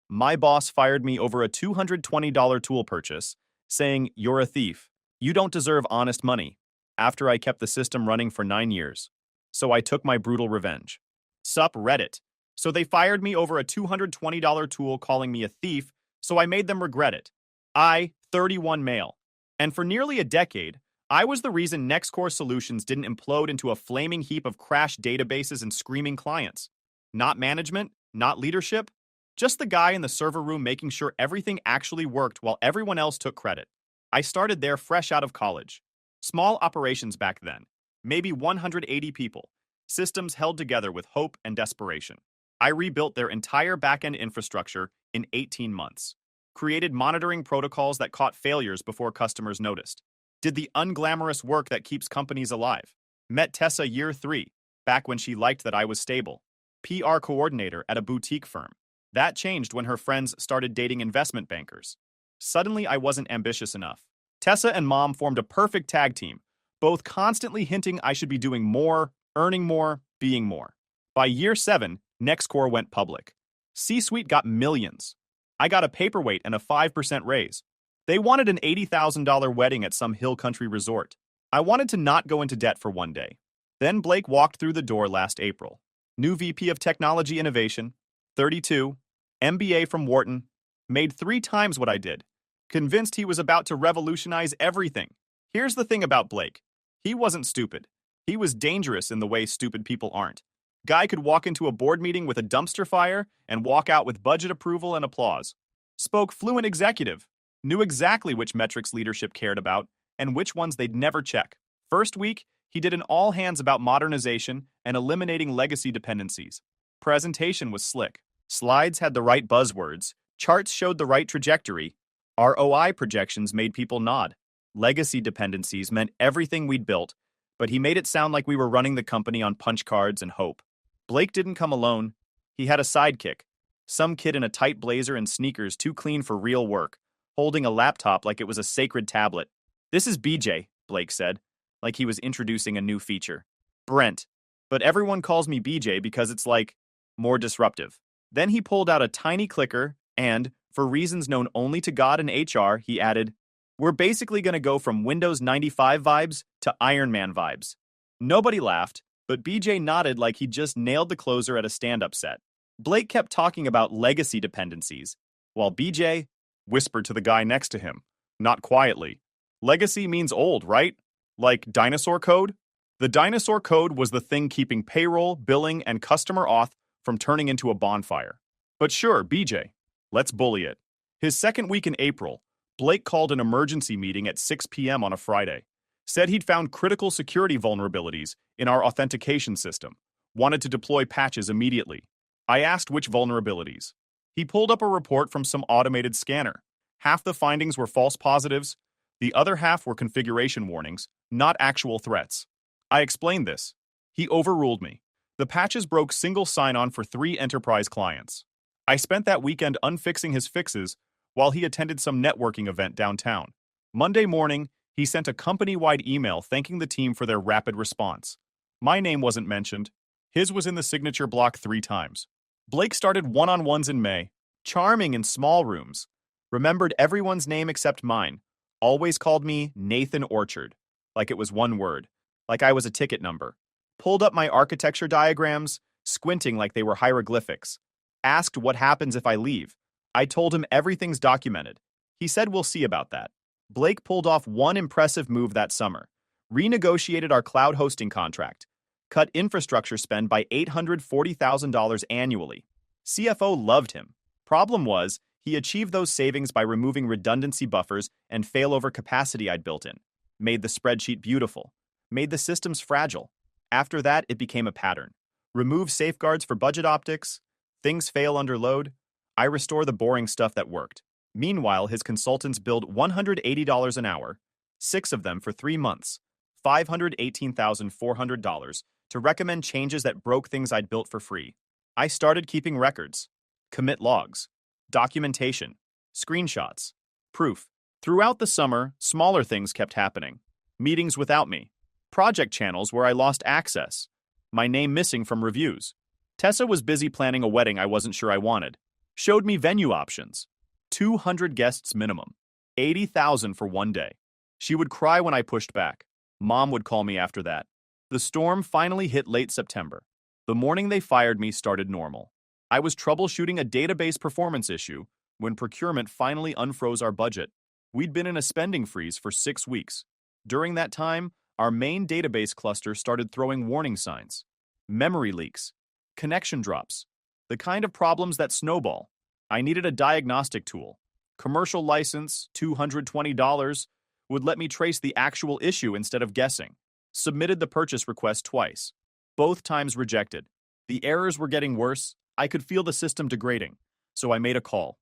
My boss fired me over a $220 tool purchase, saying, "You're a thief. You don't deserve honest money," after I kept the system running for 9 years. So I took my brutal revenge. Sup Reddit. So they fired me over a $220 tool calling me a thief, so I made them regret it. I, 31 male. And for nearly a decade, I was the reason NextCore Solutions didn't implode into a flaming heap of crashed databases and screaming clients. Not management, not leadership, just the guy in the server room making sure everything actually worked while everyone else took credit. I started there fresh out of college. Small operations back then, maybe 180 people, systems held together with hope and desperation. I rebuilt their entire backend infrastructure in 18 months, created monitoring protocols that caught failures before customers noticed, did the unglamorous work that keeps companies alive, met Tessa year 3, back when she liked that I was stable, PR coordinator at a boutique firm. That changed when her friends started dating investment bankers. Suddenly, I wasn't ambitious enough. Tessa and Mom formed a perfect tag team, both constantly hinting I should be doing more, earning more, being more. By year 7, NextCore went public. C-Suite got millions. I got a paperweight and a 5% raise. They wanted an $80,000 wedding at some hill country resort. I wanted to not go into debt for one day. Then Blake walked through the door last April. New VP of Technology Innovation, 32, MBA from Wharton, made 3 times what I did. Convinced he was about to revolutionize everything. Here's the thing about Blake. He wasn't stupid. He was dangerous in the way stupid people aren't. Guy could walk into a board meeting with a dumpster fire and walk out with budget approval and applause. Spoke fluent executive. Knew exactly which metrics leadership cared about and which ones they'd never check. First week, he did an all-hands about modernization and eliminating legacy dependencies. Presentation was slick. Slides had the right buzzwords, charts showed the right trajectory, ROI projections made people nod. Legacy dependencies meant everything we'd built, but he made it sound like we were running the company on punch cards and hope. Blake didn't come alone. He had a sidekick, some kid in a tight blazer and sneakers too clean for real work, holding a laptop like it was a sacred tablet. "This is BJ," Blake said, like he was introducing a new feature. "Brent, but everyone calls me BJ because it's like, more disruptive." Then he pulled out a tiny clicker and, for reasons known only to God and HR, he added, "We're basically going to go from Windows 95 vibes to Iron Man vibes." Nobody laughed, but BJ nodded like he just nailed the closer at a stand-up set. Blake kept talking about legacy dependencies, while BJ whispered to the guy next to him, not quietly, "Legacy means old, right? Like dinosaur code?" The dinosaur code was the thing keeping payroll, billing, and customer auth from turning into a bonfire. But sure, BJ, let's bully it. His second week in April, Blake called an emergency meeting at 6 p.m. on a Friday. Said he'd found critical security vulnerabilities in our authentication system. Wanted to deploy patches immediately. I asked which vulnerabilities. He pulled up a report from some automated scanner. Half the findings were false positives. The other half were configuration warnings, not actual threats. I explained this. He overruled me. The patches broke single sign-on for 3 enterprise clients. I spent that weekend unfixing his fixes while he attended some networking event downtown. Monday morning, he sent a company-wide email thanking the team for their rapid response. My name wasn't mentioned. His was in the signature block 3 times. Blake started one-on-ones in May, charming in small rooms. Remembered everyone's name except mine. Always called me Nathan Orchard, like it was one word, like I was a ticket number. Pulled up my architecture diagrams, squinting like they were hieroglyphics. Asked what happens if I leave. I told him everything's documented. He said we'll see about that. Blake pulled off one impressive move that summer. Renegotiated our cloud hosting contract. Cut infrastructure spend by $840,000 annually. CFO loved him. Problem was, he achieved those savings by removing redundancy buffers and failover capacity I'd built in. Made the spreadsheet beautiful. Made the systems fragile. After that, it became a pattern. Remove safeguards for budget optics. Things fail under load. I restore the boring stuff that worked. Meanwhile, his consultants billed $180 an hour, 6 of them for 3 months, $518,400 to recommend changes that broke things I'd built for free. I started keeping records, commit logs, documentation, screenshots, proof. Throughout the summer, smaller things kept happening. Meetings without me. Project channels where I lost access. My name missing from reviews. Tessa was busy planning a wedding I wasn't sure I wanted. Showed me venue options. 200 guests minimum. 80,000 for one day. She would cry when I pushed back. Mom would call me after that. The storm finally hit late September. The morning they fired me started normal. I was troubleshooting a database performance issue when procurement finally unfroze our budget. We'd been in a spending freeze for 6 weeks. During that time, our main database cluster started throwing warning signs. Memory leaks, connection drops, the kind of problems that snowball. I needed a diagnostic tool. Commercial license, $220, would let me trace the actual issue instead of guessing. Submitted the purchase request twice. Both times rejected. The errors were getting worse. I could feel the system degrading. So I made a call.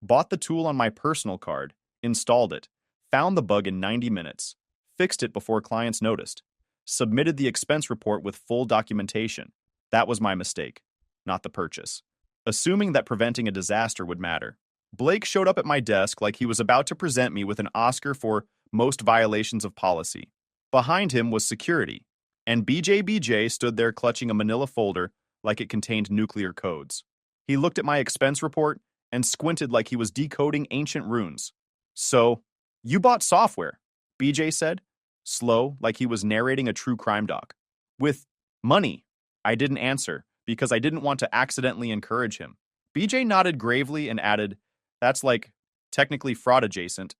Bought the tool on my personal card, installed it, found the bug in 90 minutes, fixed it before clients noticed, submitted the expense report with full documentation. That was my mistake, not the purchase. Assuming that preventing a disaster would matter. Blake showed up at my desk like he was about to present me with an Oscar for most violations of policy. Behind him was security, and BJ stood there clutching a manila folder like it contained nuclear codes. He looked at my expense report and squinted like he was decoding ancient runes. So, you bought software, BJ said, slow like he was narrating a true crime doc. With money. I didn't answer because I didn't want to accidentally encourage him. BJ nodded gravely and added, that's like technically fraud adjacent,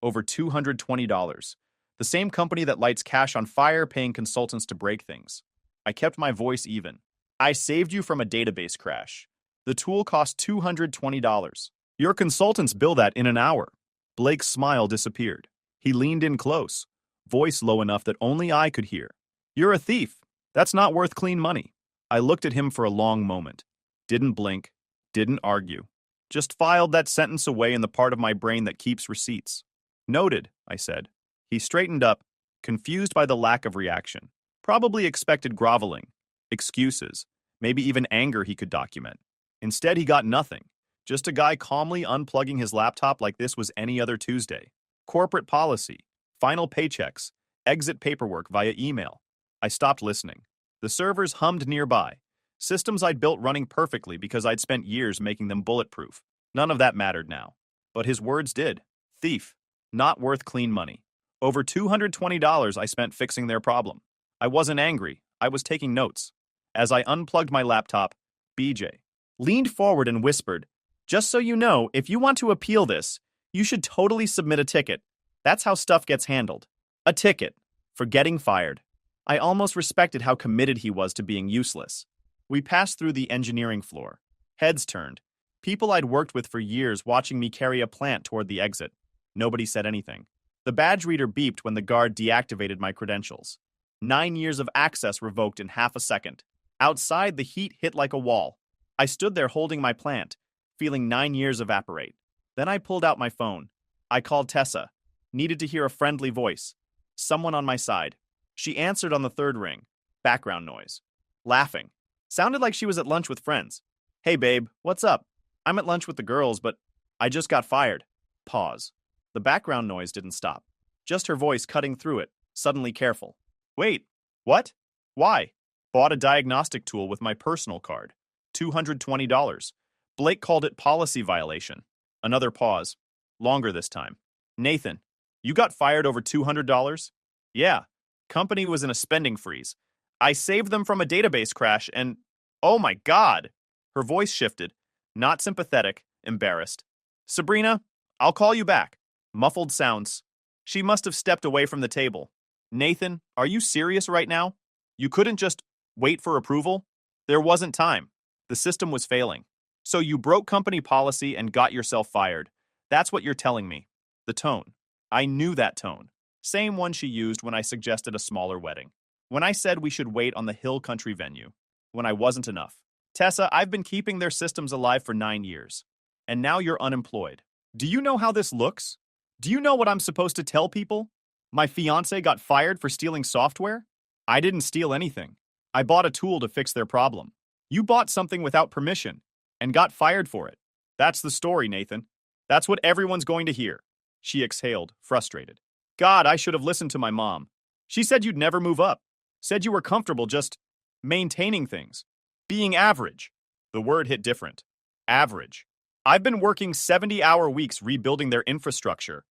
over $220. The same company that lights cash on fire paying consultants to break things. I kept my voice even. I saved you from a database crash. The tool cost $220. Your consultants bill that in an hour. Blake's smile disappeared. He leaned in close, voice low enough that only I could hear. You're a thief. That's not worth clean money. I looked at him for a long moment. Didn't blink, didn't argue. Just filed that sentence away in the part of my brain that keeps receipts. Noted, I said. He straightened up, confused by the lack of reaction. Probably expected groveling, excuses, maybe even anger he could document. Instead, he got nothing. Just a guy calmly unplugging his laptop like this was any other Tuesday. Corporate policy, final paychecks, exit paperwork via email. I stopped listening. The servers hummed nearby. Systems I'd built running perfectly because I'd spent years making them bulletproof. None of that mattered now. But his words did. Thief. Not worth clean money. Over $220 I spent fixing their problem. I wasn't angry. I was taking notes. As I unplugged my laptop, BJ leaned forward and whispered, just so you know, if you want to appeal this, you should totally submit a ticket. That's how stuff gets handled. A ticket. For getting fired. I almost respected how committed he was to being useless. We passed through the engineering floor. Heads turned. People I'd worked with for years watching me carry a plant toward the exit. Nobody said anything. The badge reader beeped when the guard deactivated my credentials. 9 years of access revoked in half a second. Outside, the heat hit like a wall. I stood there holding my plant, feeling 9 years evaporate. Then I pulled out my phone. I called Tessa. Needed to hear a friendly voice. Someone on my side. She answered on the third ring. Background noise. Laughing. Sounded like she was at lunch with friends. Hey babe, what's up? I'm at lunch with the girls, but I just got fired. Pause. The background noise didn't stop. Just her voice cutting through it, suddenly careful. Wait, what? Why? Bought a diagnostic tool with my personal card. $220. Blake called it policy violation. Another pause. Longer this time. Nathan, you got fired over $200? Yeah. Company was in a spending freeze. I saved them from a database crash and... Oh my God! Her voice shifted. Not sympathetic, embarrassed. Sabrina, I'll call you back. Muffled sounds. She must have stepped away from the table. Nathan, are you serious right now? You couldn't just wait for approval? There wasn't time. The system was failing. So you broke company policy and got yourself fired. That's what you're telling me. The tone. I knew that tone. Same one she used when I suggested a smaller wedding. When I said we should wait on the Hill Country venue. When I wasn't enough. Tessa, I've been keeping their systems alive for 9 years. And now you're unemployed. Do you know how this looks? Do you know what I'm supposed to tell people? My fiancé got fired for stealing software? I didn't steal anything. I bought a tool to fix their problem. You bought something without permission and got fired for it. That's the story, Nathan. That's what everyone's going to hear. She exhaled, frustrated. God, I should have listened to my mom. She said you'd never move up. Said you were comfortable just maintaining things. Being average. The word hit different. Average. I've been working 70-hour weeks rebuilding their infrastructure,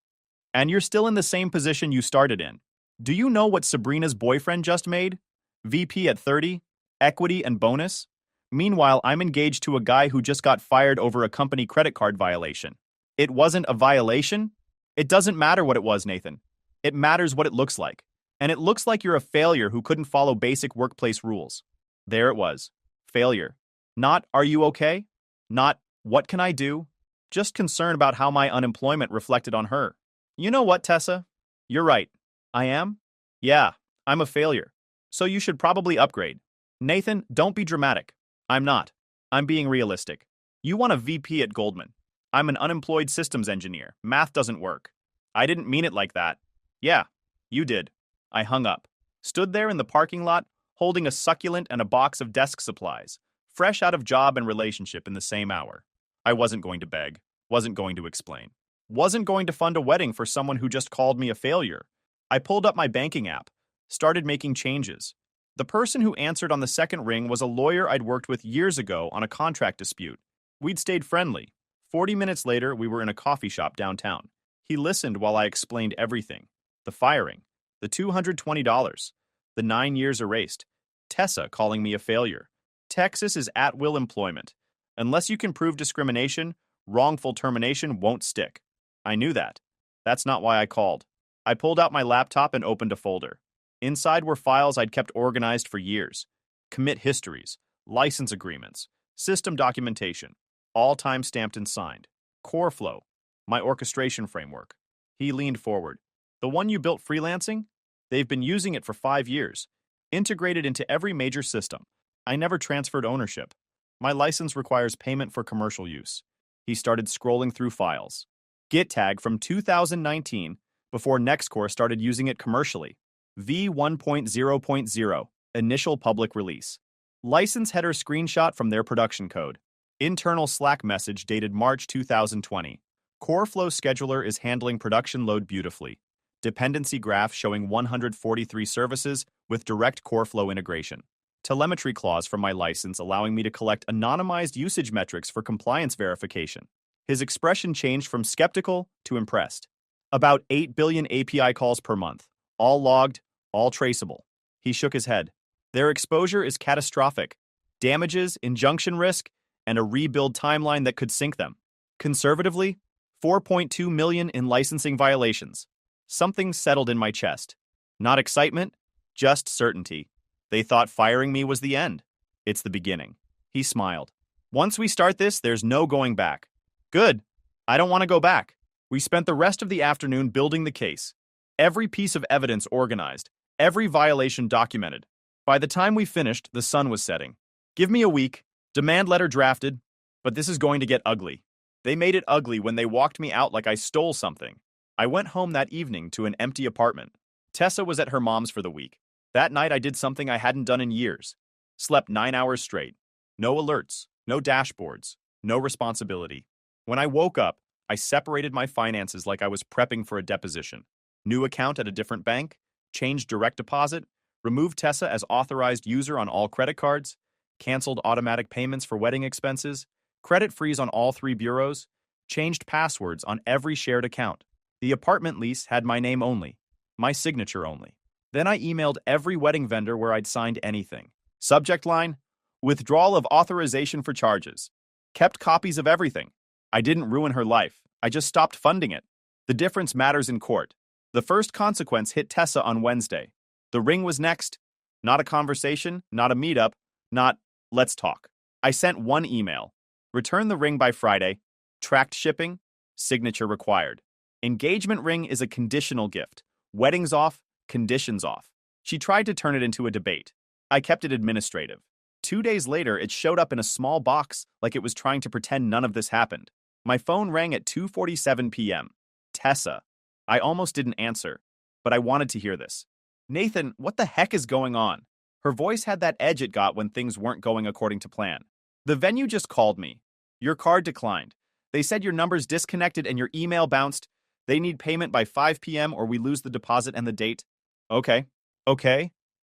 and you're still in the same position you started in. Do you know what Sabrina's boyfriend just made? VP at 30, equity and bonus? Meanwhile, I'm engaged to a guy who just got fired over a company credit card violation. It wasn't a violation? It doesn't matter what it was, Nathan. It matters what it looks like. And it looks like you're a failure who couldn't follow basic workplace rules. There it was. Failure. Not, are you okay? Not, what can I do? Just concern about how my unemployment reflected on her. You know what, Tessa? You're right. I am? Yeah, I'm a failure. So you should probably upgrade. Nathan, don't be dramatic. I'm not. I'm being realistic. You want a VP at Goldman. I'm an unemployed systems engineer. Math doesn't work. I didn't mean it like that. Yeah, you did. I hung up. Stood there in the parking lot, holding a succulent and a box of desk supplies, fresh out of job and relationship in the same hour. I wasn't going to beg, wasn't going to explain, wasn't going to fund a wedding for someone who just called me a failure. I pulled up my banking app, started making changes. The person who answered on the second ring was a lawyer I'd worked with years ago on a contract dispute. We'd stayed friendly. 40 minutes later, we were in a coffee shop downtown. He listened while I explained everything. The firing, the $220, the 9 years erased, Tessa calling me a failure. Texas is at-will employment. Unless you can prove discrimination, wrongful termination won't stick. I knew that. That's not why I called. I pulled out my laptop and opened a folder. Inside were files I'd kept organized for years. Commit histories, license agreements, system documentation, all time-stamped and signed. CoreFlow, my orchestration framework. He leaned forward. The one you built freelancing? They've been using it for 5 years. Integrated into every major system. I never transferred ownership. My license requires payment for commercial use. He started scrolling through files. Git tag from 2019, before Nextcore started using it commercially. V1.0.0, initial public release. License header screenshot from their production code. Internal Slack message dated March 2020. CoreFlow scheduler is handling production load beautifully. Dependency graph showing 143 services with direct CoreFlow integration. Telemetry clause from my license allowing me to collect anonymized usage metrics for compliance verification. His expression changed from skeptical to impressed. About 8 billion API calls per month. All logged, all traceable. He shook his head. Their exposure is catastrophic. Damages, injunction risk, and a rebuild timeline that could sink them. Conservatively, 4.2 million in licensing violations. Something settled in my chest. Not excitement, just certainty. They thought firing me was the end. It's the beginning. He smiled. Once we start this, there's no going back. Good. I don't want to go back. We spent the rest of the afternoon building the case. Every piece of evidence organized. Every violation documented. By the time we finished, the sun was setting. Give me a week. Demand letter drafted. But this is going to get ugly. They made it ugly when they walked me out like I stole something. I went home that evening to an empty apartment. Tessa was at her mom's for the week. That night I did something I hadn't done in years. Slept 9 hours straight. No alerts, no dashboards, no responsibility. When I woke up, I separated my finances like I was prepping for a deposition. New account at a different bank, changed direct deposit, removed Tessa as authorized user on all credit cards, canceled automatic payments for wedding expenses, credit freeze on all 3 bureaus, changed passwords on every shared account. The apartment lease had my name only, my signature only. Then I emailed every wedding vendor where I'd signed anything. Subject line, withdrawal of authorization for charges. Kept copies of everything. I didn't ruin her life. I just stopped funding it. The difference matters in court. The first consequence hit Tessa on Wednesday. The ring was next. Not a conversation, not a meetup, not, let's talk. I sent one email. Return the ring by Friday. Tracked shipping. Signature required. Engagement ring is a conditional gift. Weddings off, conditions off. She tried to turn it into a debate. I kept it administrative. 2 days later, it showed up in a small box like it was trying to pretend none of this happened. My phone rang at 2:47 p.m. Tessa. I almost didn't answer, but I wanted to hear this. Nathan, what the heck is going on? Her voice had that edge it got when things weren't going according to plan. The venue just called me. Your card declined. They said your number's disconnected and your email bounced. They need payment by 5 p.m. or we lose the deposit and the date. Okay.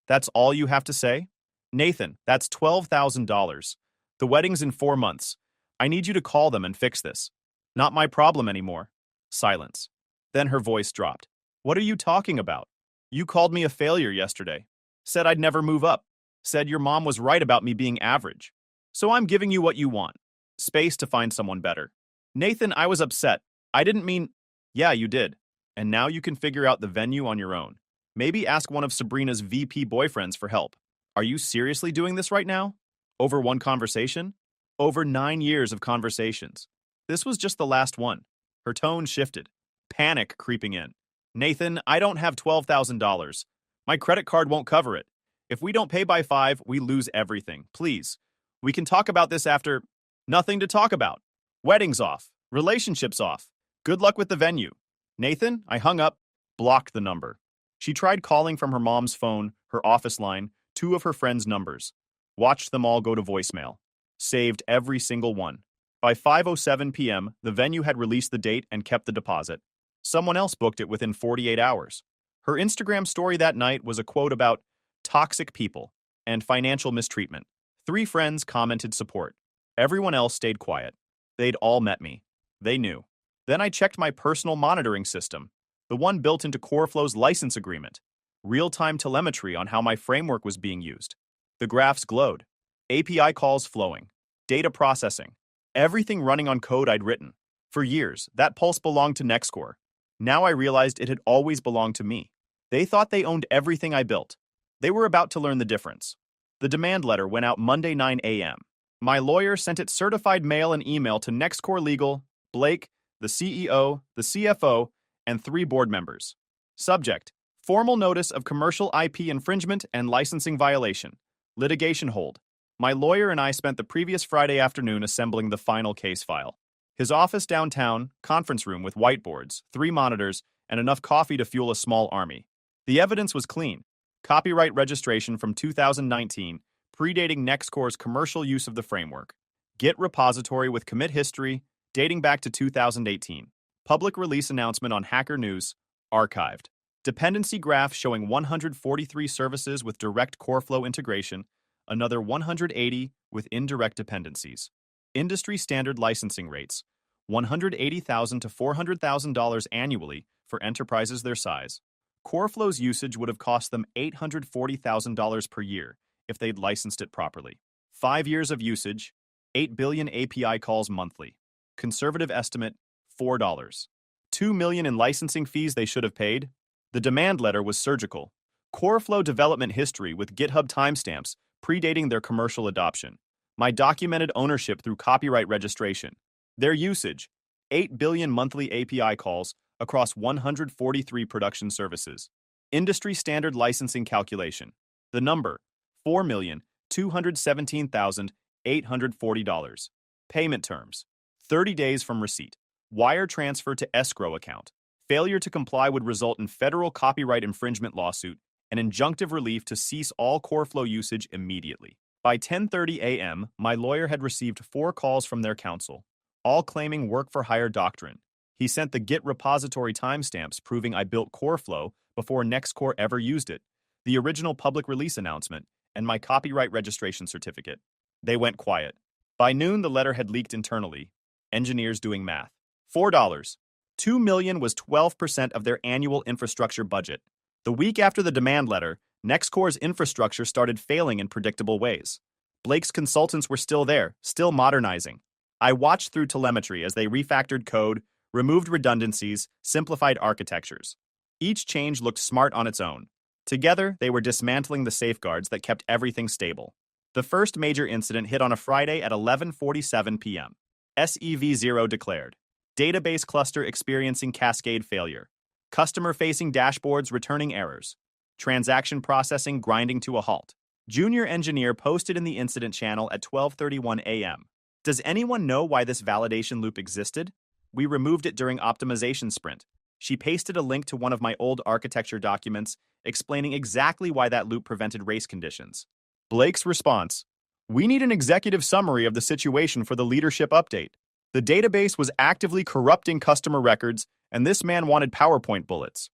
That's all you have to say? Nathan, that's $12,000. The wedding's in 4 months. I need you to call them and fix this. Not my problem anymore. Silence. Then her voice dropped. What are you talking about? You called me a failure yesterday. Said I'd never move up. Said your mom was right about me being average. So I'm giving you what you want. Space to find someone better. Nathan, I was upset. I didn't mean... Yeah, you did. And now you can figure out the venue on your own. Maybe ask one of Sabrina's VP boyfriends for help. Are you seriously doing this right now? Over one conversation? Over 9 years of conversations. This was just the last one. Her tone shifted. Panic creeping in. Nathan, I don't have $12,000. My credit card won't cover it. If we don't pay by 5, we lose everything. Please. We can talk about this after... Nothing to talk about. Wedding's off. Relationship's off. Good luck with the venue. Nathan, I hung up, blocked the number. She tried calling from her mom's phone, her office line, 2 of her friends' numbers. Watched them all go to voicemail. Saved every single one. By 5:07 p.m., the venue had released the date and kept the deposit. Someone else booked it within 48 hours. Her Instagram story that night was a quote about toxic people and financial mistreatment. 3 friends commented support. Everyone else stayed quiet. They'd all met me. They knew. Then I checked my personal monitoring system, the one built into CoreFlow's license agreement. Real-time telemetry on how my framework was being used. The graphs glowed. API calls flowing. Data processing. Everything running on code I'd written. For years, that pulse belonged to Nextcore. Now I realized it had always belonged to me. They thought they owned everything I built. They were about to learn the difference. The demand letter went out Monday 9 a.m. My lawyer sent it certified mail and email to Nextcore Legal, Blake, the CEO, the CFO, and 3 board members. Subject: formal notice of commercial IP infringement and licensing violation. Litigation hold. My lawyer and I spent the previous Friday afternoon assembling the final case file. His office downtown, conference room with whiteboards, 3 monitors, and enough coffee to fuel a small army. The evidence was clean. Copyright registration from 2019, predating Nextcore's commercial use of the framework. Git repository with commit history, dating back to 2018. Public release announcement on Hacker News, archived. Dependency graph showing 143 services with direct CoreFlow integration, another 180 with indirect dependencies. Industry standard licensing rates, $180,000 to $400,000 annually for enterprises their size. CoreFlow's usage would have cost them $840,000 per year if they'd licensed it properly. 5 years of usage, 8 billion API calls monthly. Conservative estimate, $4. $2 million in licensing fees they should have paid. The demand letter was surgical. CoreFlow development history with GitHub timestamps predating their commercial adoption. My documented ownership through copyright registration. Their usage, 8 billion monthly API calls across 143 production services. Industry standard licensing calculation. The number, $4,217,840. Payment terms, 30 days from receipt. Wire transfer to escrow account. Failure to comply would result in federal copyright infringement lawsuit and injunctive relief to cease all CoreFlow usage immediately. By 10:30 a.m., my lawyer had received 4 calls from their counsel, all claiming work-for-hire doctrine. He sent the Git repository timestamps proving I built CoreFlow before Nextcore ever used it, the original public release announcement, and my copyright registration certificate. They went quiet. By noon, the letter had leaked internally. Engineers doing math. $4. $2 million was 12% of their annual infrastructure budget. The week after the demand letter, Nextcore's infrastructure started failing in predictable ways. Blake's consultants were still there, still modernizing. I watched through telemetry as they refactored code, removed redundancies, simplified architectures. Each change looked smart on its own. Together, they were dismantling the safeguards that kept everything stable. The first major incident hit on a Friday at 11:47 p.m. SEV0 declared. Database cluster experiencing cascade failure. Customer-facing dashboards returning errors. Transaction processing grinding to a halt. Junior engineer posted in the incident channel at 12:31 a.m. Does anyone know why this validation loop existed? We removed it during optimization sprint. She pasted a link to one of my old architecture documents explaining exactly why that loop prevented race conditions. Blake's response: we need an executive summary of the situation for the leadership update. The database was actively corrupting customer records, and this man wanted PowerPoint bullets.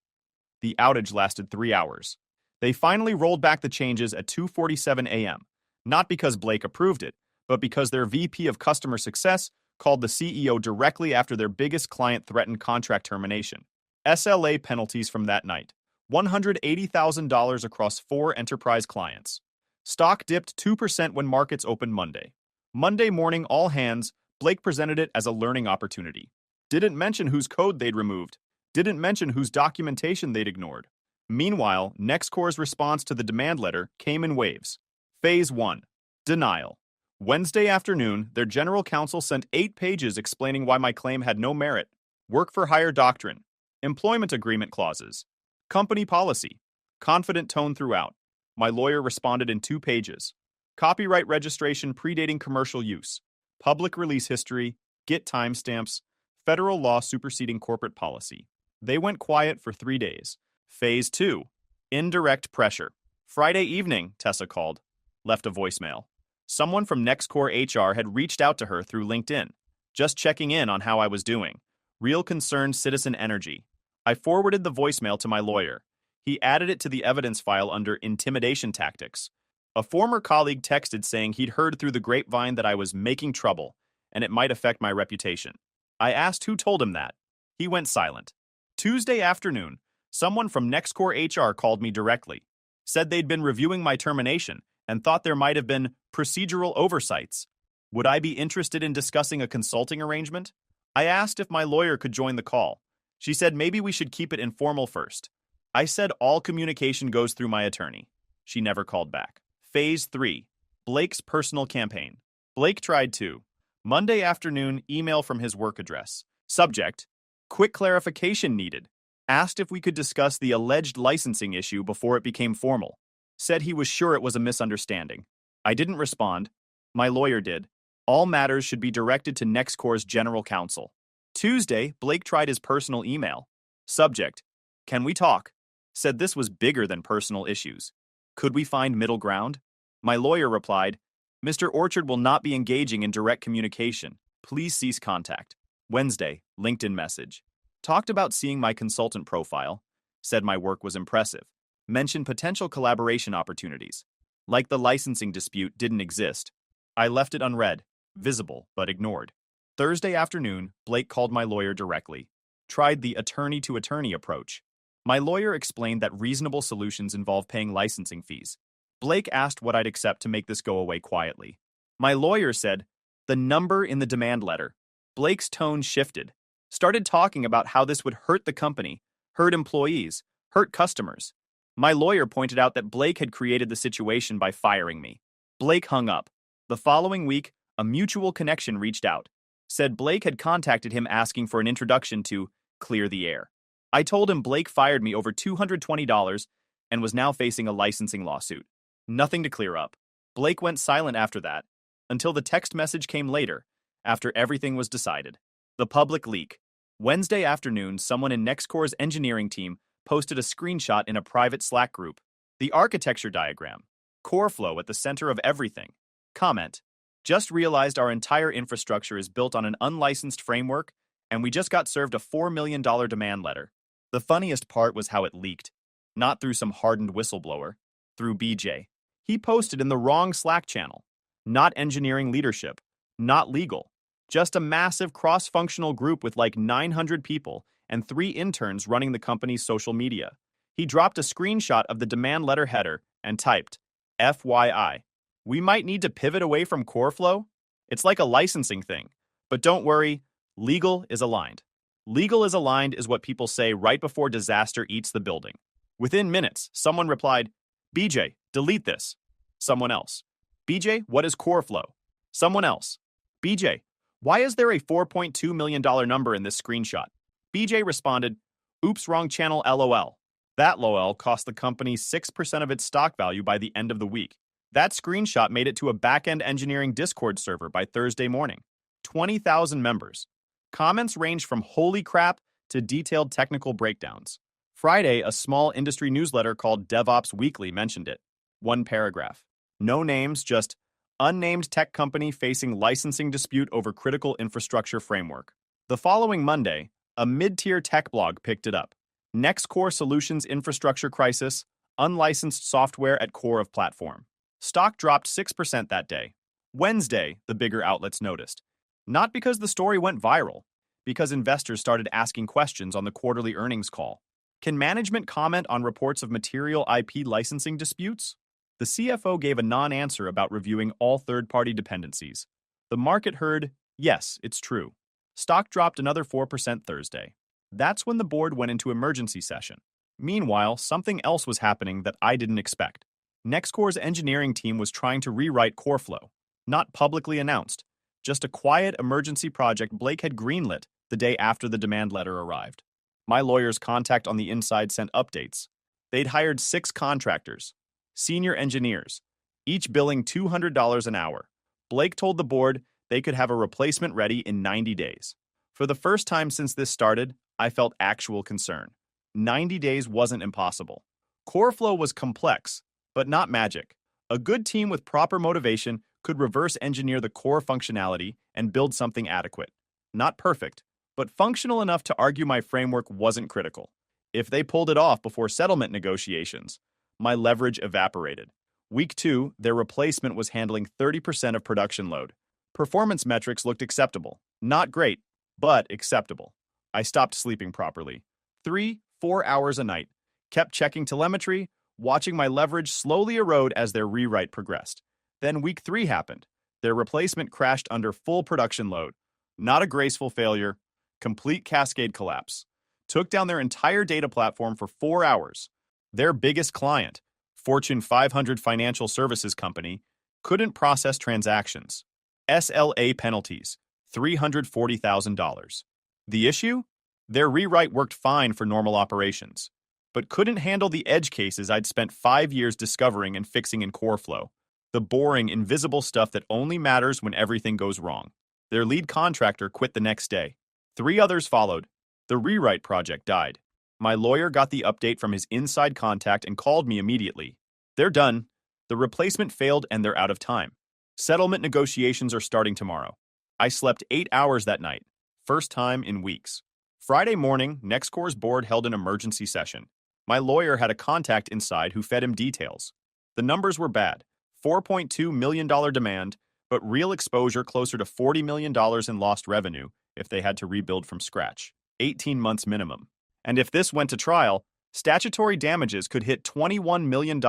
The outage lasted 3 hours. They finally rolled back the changes at 2:47 a.m., not because Blake approved it, but because their VP of customer success called the CEO directly after their biggest client threatened contract termination. SLA penalties from that night: $180,000 across 4 enterprise clients. Stock dipped 2% when markets opened Monday. Monday morning, all hands, Blake presented it as a learning opportunity. Didn't mention whose code they'd removed. Didn't mention whose documentation they'd ignored. Meanwhile, Nextcore's response to the demand letter came in waves. Phase 1. Denial. Wednesday afternoon, their general counsel sent 8 pages explaining why my claim had no merit. Work-for-hire doctrine. Employment agreement clauses. Company policy. Confident tone throughout. My lawyer responded in 2 pages. Copyright registration predating commercial use. Public release history. Git timestamps. Federal law superseding corporate policy. They went quiet for 3 days. Phase 2. Indirect pressure. Friday evening, Tessa called. Left a voicemail. Someone from Nextcore HR had reached out to her through LinkedIn. Just checking in on how I was doing. Real concerned citizen energy. I forwarded the voicemail to my lawyer. He added it to the evidence file under intimidation tactics. A former colleague texted saying he'd heard through the grapevine that I was making trouble, and it might affect my reputation. I asked who told him that. He went silent. Tuesday afternoon, someone from Nextcore HR called me directly. Said they'd been reviewing my termination and thought there might have been procedural oversights. Would I be interested in discussing a consulting arrangement? I asked if my lawyer could join the call. She said maybe we should keep it informal first. I said all communication goes through my attorney. She never called back. Phase 3. Blake's personal campaign. Blake tried to. Monday afternoon, email from his work address. Subject: quick clarification needed. Asked if we could discuss the alleged licensing issue before it became formal. Said he was sure it was a misunderstanding. I didn't respond. My lawyer did. All matters should be directed to Nextcore's general counsel. Tuesday, Blake tried his personal email. Subject: can we talk? Said this was bigger than personal issues. Could we find middle ground? My lawyer replied, Mr. Orchard will not be engaging in direct communication. Please cease contact. Wednesday, LinkedIn message. Talked about seeing my consultant profile. Said my work was impressive. Mentioned potential collaboration opportunities. Like the licensing dispute didn't exist. I left it unread, visible, but ignored. Thursday afternoon, Blake called my lawyer directly. Tried the attorney-to-attorney approach. My lawyer explained that reasonable solutions involve paying licensing fees. Blake asked what I'd accept to make this go away quietly. My lawyer said, the number in the demand letter. Blake's tone shifted. Started talking about how this would hurt the company, hurt employees, hurt customers. My lawyer pointed out that Blake had created the situation by firing me. Blake hung up. The following week, a mutual connection reached out. Said Blake had contacted him asking for an introduction to Clear the Air. I told him Blake fired me over $220 and was now facing a licensing lawsuit. Nothing to clear up. Blake went silent after that, until the text message came later, after everything was decided. The public leak. Wednesday afternoon, someone in Nextcore's engineering team posted a screenshot in a private Slack group. The architecture diagram. Core flow at the center of everything. Comment: just realized our entire infrastructure is built on an unlicensed framework, and we just got served a $4 million demand letter. The funniest part was how it leaked. Not through some hardened whistleblower. Through BJ. He posted in the wrong Slack channel. Not engineering leadership. Not legal. Just a massive cross-functional group with like 900 people and 3 interns running the company's social media. He dropped a screenshot of the demand letter header and typed, FYI. We might need to pivot away from CoreFlow. It's like a licensing thing. But don't worry, legal is aligned. Legal is aligned is what people say right before disaster eats the building. Within minutes, someone replied, BJ, delete this. Someone else. BJ, what is CoreFlow? Someone else. BJ, why is there a $4.2 million number in this screenshot? BJ responded, oops, wrong channel, LOL. That LOL cost the company 6% of its stock value by the end of the week. That screenshot made it to a back-end engineering Discord server by Thursday morning. 20,000 members. Comments ranged from holy crap to detailed technical breakdowns. Friday, a small industry newsletter called DevOps Weekly mentioned it. 1 paragraph. No names, just unnamed tech company facing licensing dispute over critical infrastructure framework. The following Monday, a mid-tier tech blog picked it up. Nextcore Solutions Infrastructure Crisis, unlicensed software at core of platform. Stock dropped 6% that day. Wednesday, the bigger outlets noticed. Not because the story went viral, because investors started asking questions on the quarterly earnings call. Can management comment on reports of material IP licensing disputes? The CFO gave a non-answer about reviewing all third-party dependencies. The market heard, yes, it's true. Stock dropped another 4% Thursday. That's when the board went into emergency session. Meanwhile, something else was happening that I didn't expect. Nextcore's engineering team was trying to rewrite CoreFlow. Not publicly announced, just a quiet emergency project Blake had greenlit the day after the demand letter arrived. My lawyer's contact on the inside sent updates. They'd hired 6 contractors, senior engineers, each billing $200 an hour. Blake told the board they could have a replacement ready in 90 days. For the first time since this started, I felt actual concern. 90 days wasn't impossible. CoreFlow was complex, but not magic. A good team with proper motivation could reverse engineer the core functionality and build something adequate. Not perfect, but functional enough to argue my framework wasn't critical. If they pulled it off before settlement negotiations, my leverage evaporated. Week 2, their replacement was handling 30% of production load. Performance metrics looked acceptable. Not great, but acceptable. I stopped sleeping properly. 3-4 hours a night. Kept checking telemetry, watching my leverage slowly erode as their rewrite progressed. Then week 3 happened. Their replacement crashed under full production load. Not a graceful failure, complete cascade collapse. Took down their entire data platform for 4 hours. Their biggest client, Fortune 500 financial services company, couldn't process transactions. SLA penalties, $340,000. The issue? Their rewrite worked fine for normal operations, but couldn't handle the edge cases I'd spent 5 years discovering and fixing in CoreFlow. The boring, invisible stuff that only matters when everything goes wrong. Their lead contractor quit the next day. 3 others followed. The rewrite project died. My lawyer got the update from his inside contact and called me immediately. They're done. The replacement failed and they're out of time. Settlement negotiations are starting tomorrow. I slept 8 hours that night. First time in weeks. Friday morning, Nextcore's board held an emergency session. My lawyer had a contact inside who fed him details. The numbers were bad. $4.2 million demand, but real exposure closer to $40 million in lost revenue if they had to rebuild from scratch. 18 months minimum. And if this went to trial, statutory damages could hit $21 million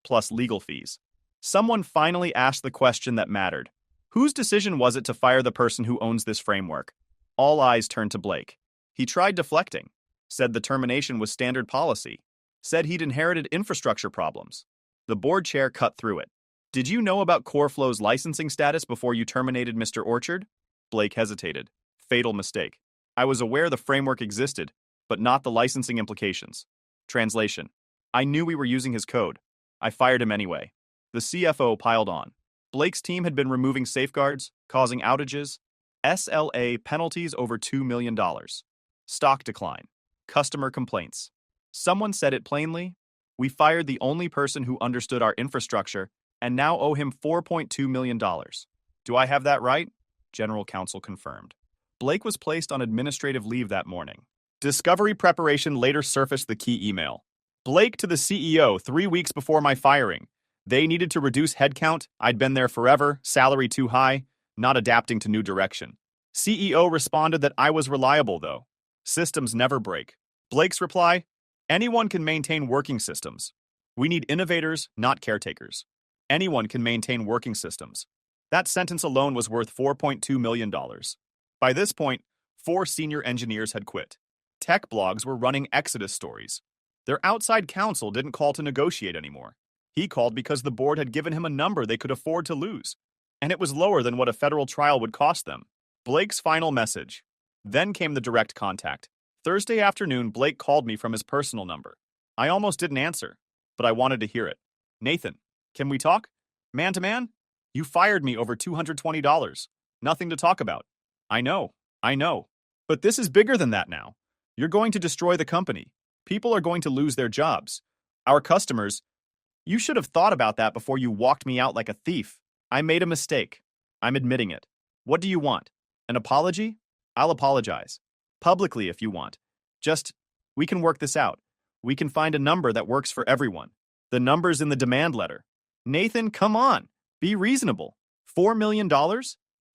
plus legal fees. Someone finally asked the question that mattered. Whose decision was it to fire the person who owns this framework? All eyes turned to Blake. He tried deflecting, said the termination was standard policy, said he'd inherited infrastructure problems. The board chair cut through it. Did you know about CoreFlow's licensing status before you terminated Mr. Orchard? Blake hesitated. Fatal mistake. I was aware the framework existed, but not the licensing implications. Translation. I knew we were using his code. I fired him anyway. The CFO piled on. Blake's team had been removing safeguards, causing outages, SLA penalties over $2 million. Stock decline. Customer complaints. Someone said it plainly. We fired the only person who understood our infrastructure and now owe him $4.2 million. Do I have that right? General counsel confirmed. Blake was placed on administrative leave that morning. Discovery preparation later surfaced the key email. Blake to the CEO 3 weeks before my firing. They needed to reduce headcount. I'd been there forever, salary too high, not adapting to new direction. CEO responded that I was reliable, though. Systems never break. Blake's reply, anyone can maintain working systems. We need innovators, not caretakers. Anyone can maintain working systems. That sentence alone was worth $4.2 million. By this point, 4 senior engineers had quit. Tech blogs were running Exodus stories. Their outside counsel didn't call to negotiate anymore. He called because the board had given him a number they could afford to lose, and it was lower than what a federal trial would cost them. Blake's final message. Then came the direct contact. Thursday afternoon, Blake called me from his personal number. I almost didn't answer, but I wanted to hear it. Nathan, can we talk? Man to man? You fired me over $220. Nothing to talk about. I know. But this is bigger than that now. You're going to destroy the company. People are going to lose their jobs. Our customers. You should have thought about that before you walked me out like a thief. I made a mistake. I'm admitting it. What do you want? An apology? I'll apologize. Publicly if you want. Just, we can work this out. We can find a number that works for everyone. The number's in the demand letter. Nathan, come on. Be reasonable. $4 million?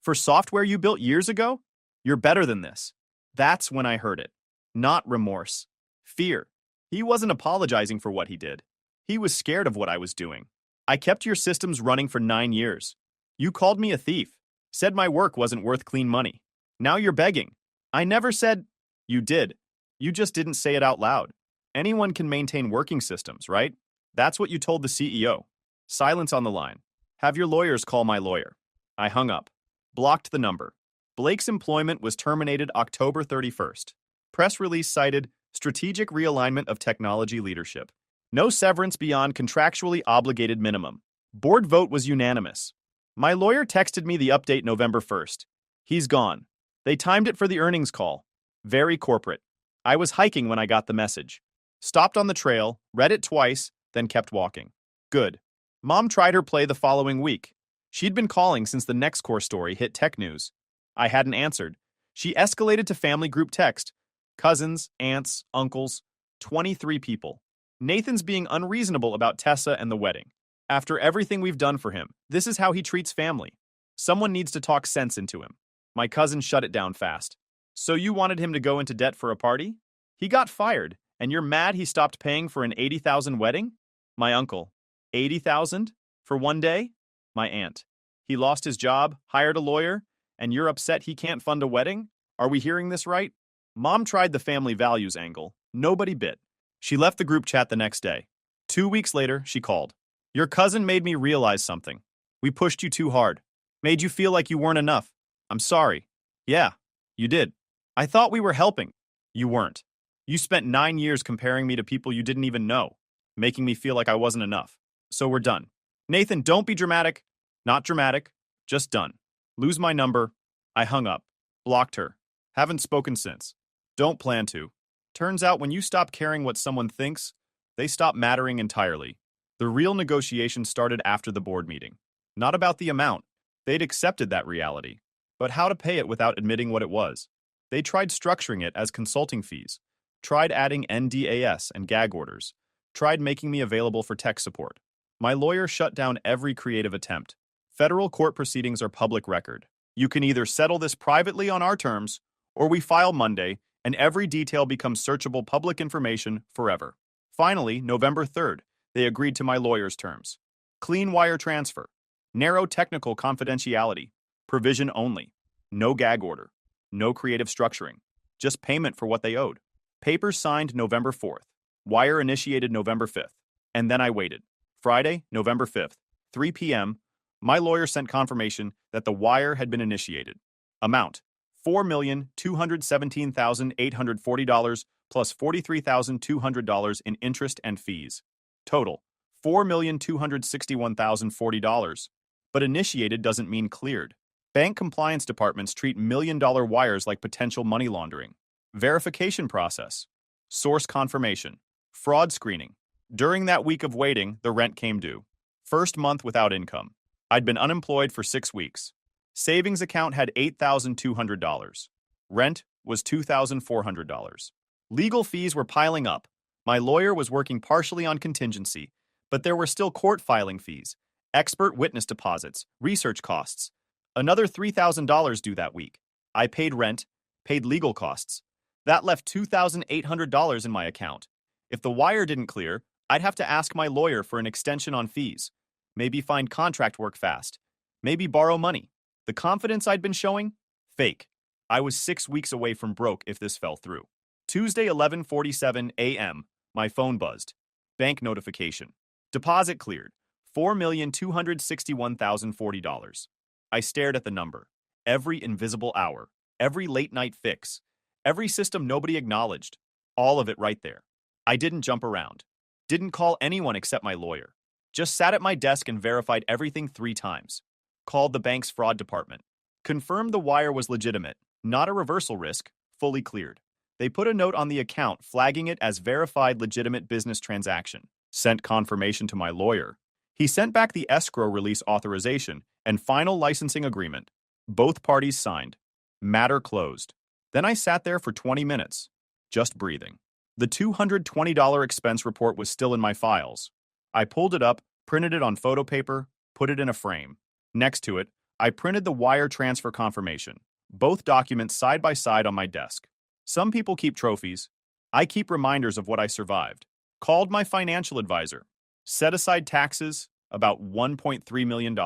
For software you built years ago? You're better than this. That's when I heard it. Not remorse. Fear. He wasn't apologizing for what he did. He was scared of what I was doing. I kept your systems running for 9 years. You called me a thief, said my work wasn't worth clean money. Now you're begging. I never said... You did. You just didn't say it out loud. Anyone can maintain working systems, right? That's what you told the CEO. Silence on the line. Have your lawyers call my lawyer. I hung up. Blocked the number. Blake's employment was terminated October 31st. Press release cited strategic realignment of technology leadership. No severance beyond contractually obligated minimum. Board vote was unanimous. My lawyer texted me the update November 1st. He's gone. They timed it for the earnings call. Very corporate. I was hiking when I got the message. Stopped on the trail, read it twice, then kept walking. Good. Mom tried her play the following week. She'd been calling since the NextCore story hit tech news. I hadn't answered. She escalated to family group text. Cousins, aunts, uncles, 23 people. Nathan's being unreasonable about Tessa and the wedding. After everything we've done for him, this is how he treats family. Someone needs to talk sense into him. My cousin shut it down fast. So you wanted him to go into debt for a party? He got fired, and you're mad he stopped paying for an $80,000 wedding? My uncle. $80,000? For one day? My aunt. He lost his job, hired a lawyer, and you're upset he can't fund a wedding? Are we hearing this right? Mom tried the family values angle. Nobody bit. She left the group chat the next day. 2 weeks later, she called. Your cousin made me realize something. We pushed you too hard. Made you feel like you weren't enough. I'm sorry. Yeah, you did. I thought we were helping. You weren't. You spent 9 years comparing me to people you didn't even know, making me feel like I wasn't enough. So we're done. Nathan, don't be dramatic. Not dramatic. Just done. Lose my number. I hung up. Blocked her. Haven't spoken since. Don't plan to. Turns out when you stop caring what someone thinks, they stop mattering entirely. The real negotiation started after the board meeting. Not about the amount. They'd accepted that reality. But how to pay it without admitting what it was. They tried structuring it as consulting fees. Tried adding NDAS and gag orders. Tried making me available for tech support. My lawyer shut down every creative attempt. Federal court proceedings are public record. You can either settle this privately on our terms, or we file Monday, and every detail becomes searchable public information forever. Finally, November 3rd, they agreed to my lawyer's terms. Clean wire transfer. Narrow technical confidentiality. Provision only. No gag order. No creative structuring. Just payment for what they owed. Papers signed November 4th. Wire initiated November 5th. And then I waited. Friday, November 5th, 3 p.m., my lawyer sent confirmation that the wire had been initiated. Amount: $4,217,840 plus $43,200 in interest and fees. Total: $4,261,040. But initiated doesn't mean cleared. Bank compliance departments treat million-dollar wires like potential money laundering. Verification process. Source confirmation. Fraud screening. During that week of waiting, the rent came due. First month without income. I'd been unemployed for 6 weeks. Savings account had $8,200. Rent was $2,400. Legal fees were piling up. My lawyer was working partially on contingency, but there were still court filing fees, expert witness deposits, research costs. Another $3,000 due that week. I paid rent, paid legal costs. That left $2,800 in my account. If the wire didn't clear, I'd have to ask my lawyer for an extension on fees. Maybe find contract work fast. Maybe borrow money. The confidence I'd been showing? Fake. I was 6 weeks away from broke if this fell through. Tuesday, 11:47 a.m., my phone buzzed. Bank notification. Deposit cleared. $4,261,040. I stared at the number. Every invisible hour. Every late-night fix. Every system nobody acknowledged. All of it right there. I didn't jump around. Didn't call anyone except my lawyer. Just sat at my desk and verified everything 3 times. Called the bank's fraud department. Confirmed the wire was legitimate, not a reversal risk, fully cleared. They put a note on the account flagging it as verified legitimate business transaction. Sent confirmation to my lawyer. He sent back the escrow release authorization and final licensing agreement. Both parties signed. Matter closed. Then I sat there for 20 minutes, just breathing. The $220 expense report was still in my files. I pulled it up, printed it on photo paper, put it in a frame. Next to it, I printed the wire transfer confirmation, both documents side by side on my desk. Some people keep trophies. I keep reminders of what I survived. Called my financial advisor. Set aside taxes, about $1.3 million.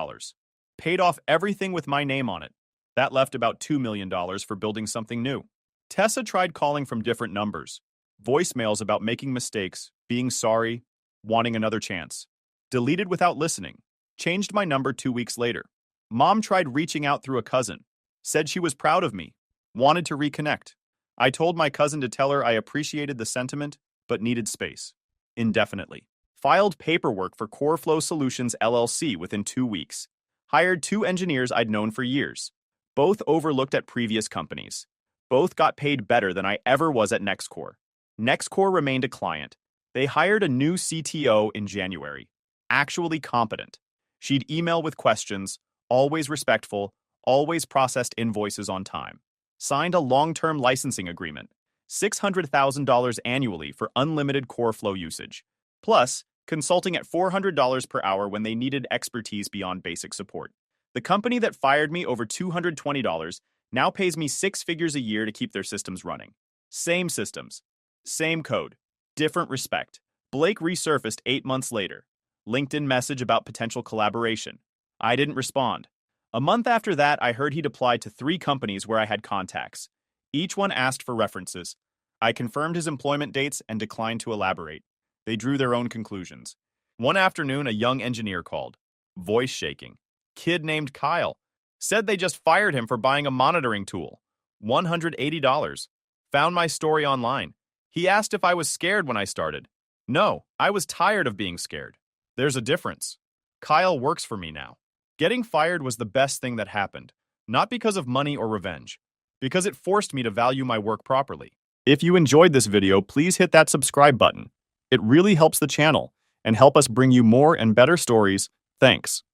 Paid off everything with my name on it. That left about $2 million for building something new. Tessa tried calling from different numbers. Voicemails about making mistakes, being sorry, wanting another chance. Deleted without listening. Changed my number 2 weeks later. Mom tried reaching out through a cousin. Said she was proud of me. Wanted to reconnect. I told my cousin to tell her I appreciated the sentiment, but needed space. Indefinitely. Filed paperwork for CoreFlow Solutions LLC within 2 weeks. Hired 2 engineers I'd known for years. Both overlooked at previous companies. Both got paid better than I ever was at NextCore. NextCore remained a client. They hired a new CTO in January. Actually competent. She'd email with questions, always respectful, always processed invoices on time. Signed a long-term licensing agreement, $600,000 annually for unlimited CoreFlow usage. Plus, consulting at $400 per hour when they needed expertise beyond basic support. The company that fired me over $220 now pays me 6 figures a year to keep their systems running. Same systems. Same code. Different respect. Blake resurfaced 8 months later. LinkedIn message about potential collaboration. I didn't respond. A month after that, I heard he'd applied to 3 companies where I had contacts. Each one asked for references. I confirmed his employment dates and declined to elaborate. They drew their own conclusions. One afternoon, a young engineer called. Voice shaking. Kid named Kyle. Said they just fired him for buying a monitoring tool. $180. Found my story online. He asked if I was scared when I started. No, I was tired of being scared. There's a difference. Kyle works for me now. Getting fired was the best thing that happened, not because of money or revenge, because it forced me to value my work properly. If you enjoyed this video, please hit that subscribe button. It really helps the channel and help us bring you more and better stories. Thanks.